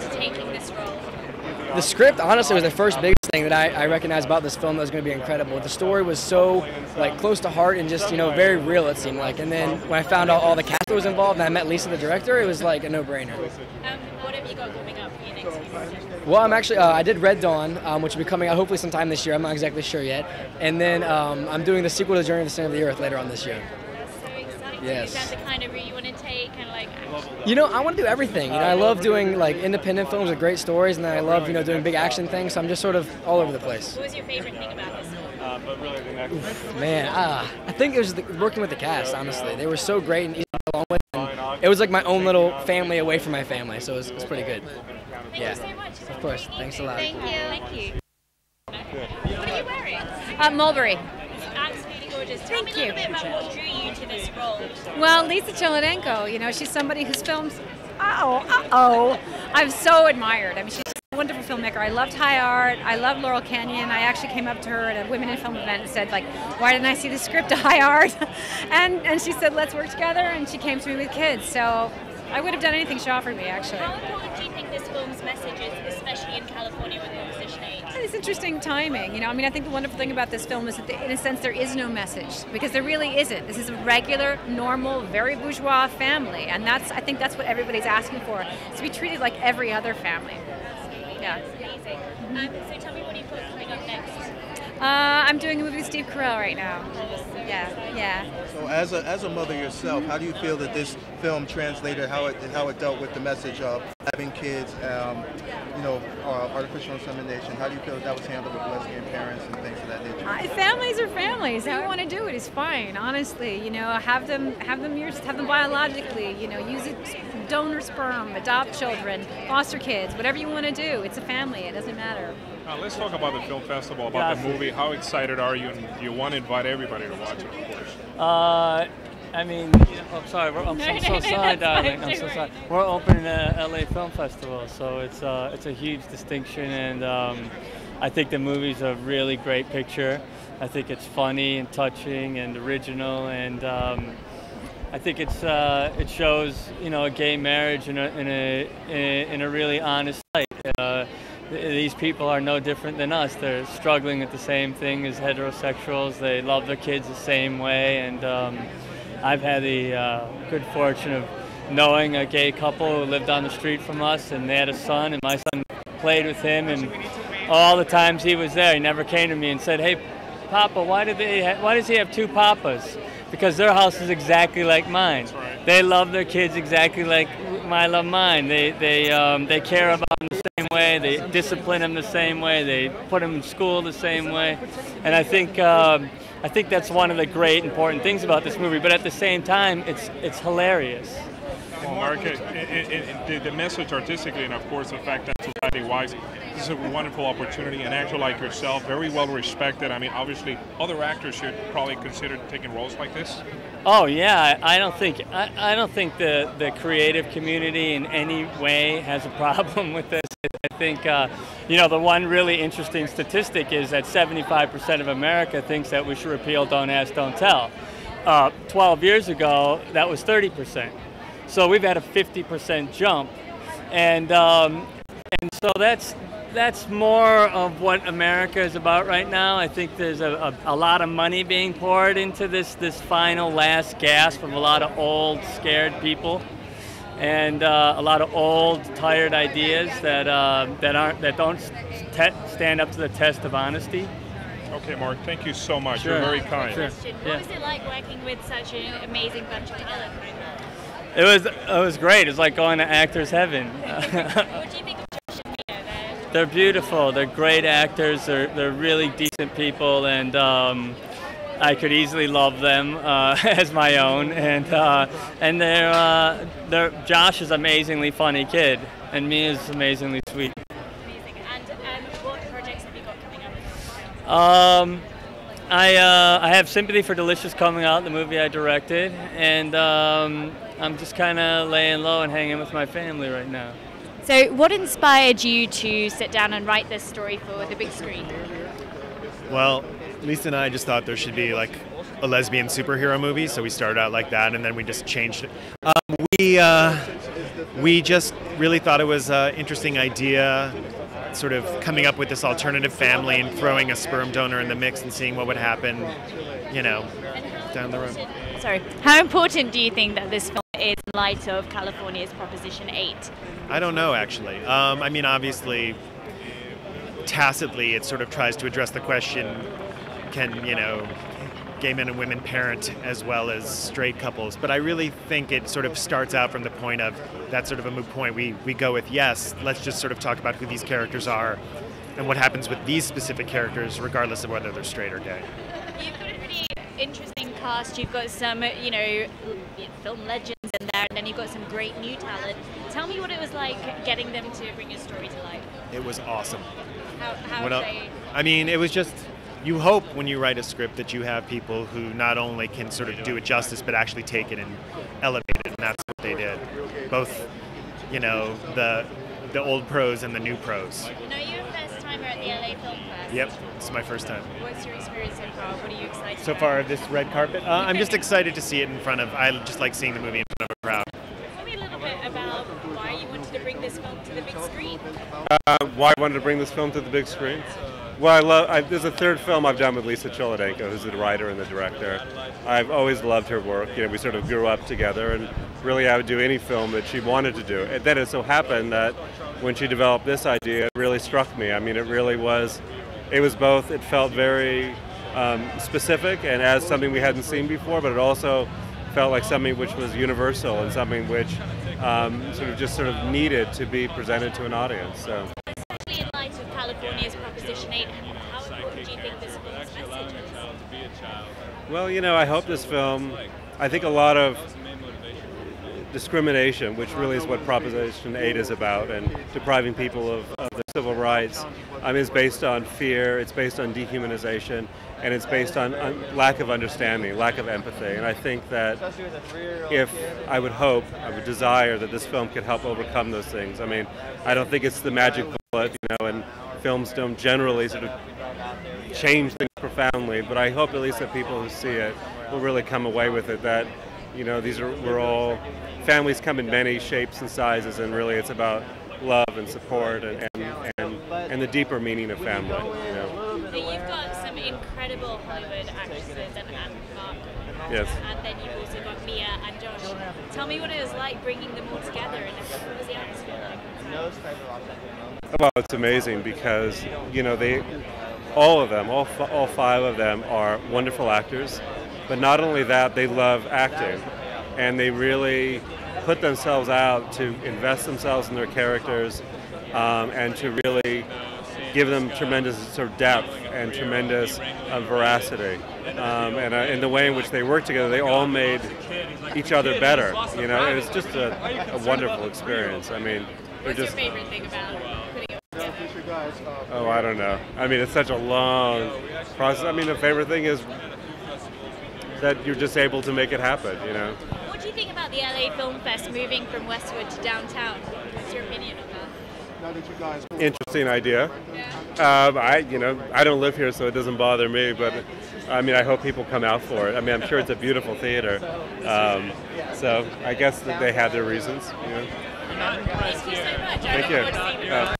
into taking this role? The script, honestly, was the first biggest thing that I recognized about this film that was going to be incredible. The story was so close to heart and just very real, it seemed like. And then when I found out all the cast that was involved and I met Lisa, the director, it was like a no-brainer. What have you got coming up for your next few? Well, I'm actually I did Red Dawn, which will be coming out hopefully sometime this year. I'm not exactly sure yet. And then I'm doing the sequel to Journey to the Center of the Earth later on this year. That's so exciting. Yes. Is that the kind of route you want to take? Kind of like. I want to do everything. I love doing independent films with great stories, and then I love doing big action things. So I'm just sort of all over the place. What was your favorite thing about this film? Man, I think it was working with the cast. Honestly, they were so great and easy to get along with. And it was like my own little family away from my family, so it was pretty good. Thank you so much. Of course. Thanks a lot. Thank you. Thank you. What are you wearing? Mulberry. It's absolutely gorgeous. Tell me a little bit about what drew you to this role. Well, Lisa Cholodenko, she's somebody whose films, I've so admired. I mean, she's a wonderful filmmaker. I loved High Art. I loved Laurel Canyon. I actually came up to her at a Women in Film event and said, why didn't I see the script of High Art? and she said, let's work together, and she came to me with kids. So I would have done anything she offered me, actually. How important do you think this film's message is, especially in California with Composition 8? It's interesting timing, I think the wonderful thing about this film is that, in a sense, there is no message, because there really isn't. This is a regular, normal, very bourgeois family, and I think that's what everybody's asking for, is to be treated like every other family. Yeah. That's amazing. So tell me what you've got coming up next. I'm doing a movie with Steve Carell right now. Yeah. So as a mother yourself, how do you feel that this film translated how it dealt with the message of having kids, artificial insemination? How do you feel that was handled with lesbian parents and things of that nature? Families are families. How you want to do it is fine. Honestly, have them biologically. Use it, donor sperm, adopt children, foster kids, whatever you want to do. It's a family. It doesn't matter. Let's talk about the film festival, about the movie. How excited are you? And you want to invite everybody to watch it, of course. I'm sorry. I'm so sorry, darling. I'm so sorry. We're opening the LA Film Festival, so it's a huge distinction, and I think the movie's a really great picture. I think it's funny and touching and original, and I think it shows a gay marriage in a really honest light. These people are no different than us. They're struggling with the same thing as heterosexuals. They love their kids the same way, and I've had the good fortune of knowing a gay couple who lived on the street from us, and they had a son, and my son played with him, and all the times he was there, he never came to me and said, "Hey, Papa, why does he have two papas?" Because their house is exactly like mine. Right. They love their kids exactly like I love mine. They care about them the same way. They discipline them the same way. They put them in school the same way. And I think that's one of the great important things about this movie. But at the same time, it's hilarious. Well, Mark, the message artistically, and of course the fact that society-wise, this is a wonderful opportunity. An actor like yourself, very well respected. I mean, obviously, other actors should probably consider taking roles like this. Oh yeah, I don't think the creative community in any way has a problem with this. I think the one really interesting statistic is that 75% of America thinks that we should repeal Don't Ask, Don't Tell. 12 years ago, that was 30%. So we've had a 50% jump, and so that's more of what America is about right now. I think there's a lot of money being poured into this final last gasp of a lot of old, scared people, and a lot of old, tired ideas that don't stand up to the test of honesty. Okay, Mark, thank you so much. Sure. You're very kind. Sure. What was it like working with such an amazing bunch of talent? It was great. It's like going to actors' heaven. What do you think of Josh and Mia? They're beautiful. They're great actors. They're really decent people, and I could easily love them as my own. And they're Josh is an amazingly funny kid, and Mia's amazingly sweet. Amazing. And what projects have you got coming up? I have Sympathy for Delicious coming out, the movie I directed, and I'm just kind of laying low and hanging with my family right now. So what inspired you to sit down and write this story for the big screen? Well, Lisa and I just thought there should be like a lesbian superhero movie, so we started out like that, and then we just changed it. We just really thought it was an interesting idea, sort of coming up with this alternative family and throwing a sperm donor in the mix and seeing what would happen, you know, down the road. Sorry, how important do you think that this film is in light of California's Proposition 8? I don't know, actually. I mean, obviously, tacitly, it sort of tries to address the question, can, you know, gay men and women parent as well as straight couples? But I really think it sort of starts out from the point of, that's sort of a moot point. We go with, yes, let's just sort of talk about who these characters are and what happens with these specific characters, regardless of whether they're straight or gay. You've got a pretty interesting cast. You've got some, you know, film legends in there, and then you've got some great new talent. Tell me what it was like getting them to bring your story to life. It was awesome. How did they... I mean, it was just, you hope when you write a script that you have people who not only can sort of do it justice, but actually take it and elevate it, and that's what they did. Both, you know, the old pros and the new pros. You know, you're a first timer at the LA Film Fest. Yep, it's my first time. What's your experience so far? What are you excited So about? far, this red carpet? I'm just excited to see it in front of, I just like seeing the movie in front of a crowd. Tell me a little bit about why you wanted to bring this film to the big screen. Why I wanted to bring this film to the big screen? Well, this is the third film I've done with Lisa Cholodenko, who's the writer and the director. I've always loved her work. You know, we sort of grew up together, and really I would do any film that she wanted to do. And then it so happened that when she developed this idea, it really struck me. I mean, it was both, it felt very specific and as something we hadn't seen before, but it also felt like something which was universal and something which sort of needed to be presented to an audience. So. Especially in light of California's Proposition 8, how important do you think this film's message is? Well, you know, I hope this film, I think a lot of discrimination, which really is what Proposition 8 is about, and depriving people of their civil rights, is based on fear, it's based on dehumanization, and it's based on lack of understanding, lack of empathy. And I think that I would desire that this film could help overcome those things. I mean, I don't think it's the magic bullet, you know, and films don't generally sort of change things profoundly, but I hope at least that people who see it will really come away with it, that, you know, we're all, families come in many shapes and sizes, and really it's about love and support and the deeper meaning of family, you know. You've got some incredible Hollywood actresses and Mark. Yes. And then you've also got Mia and Josh. Tell me what it was like bringing them all together, and what was the atmosphere like? Well, it's amazing because, you know, all five of them are wonderful actors, but not only that, they love acting, and they really put themselves out to invest themselves in their characters, and to really give them tremendous sort of depth and tremendous veracity. And in the way in which they work together, they all made each other better. You know, it was just a wonderful experience. I mean, what's your favorite thing about putting it together? Oh, I don't know. I mean, it's such a long process. I mean, the favorite thing is that you're just able to make it happen, you know. What do you think about the LA Film Fest moving from Westwood to downtown? What's your opinion on that? Interesting idea. I don't live here, so it doesn't bother me, but I mean, I hope people come out for it. I mean, I'm sure it's a beautiful theater. So I guess that they have their reasons, you know. Thank you so much. Thank you.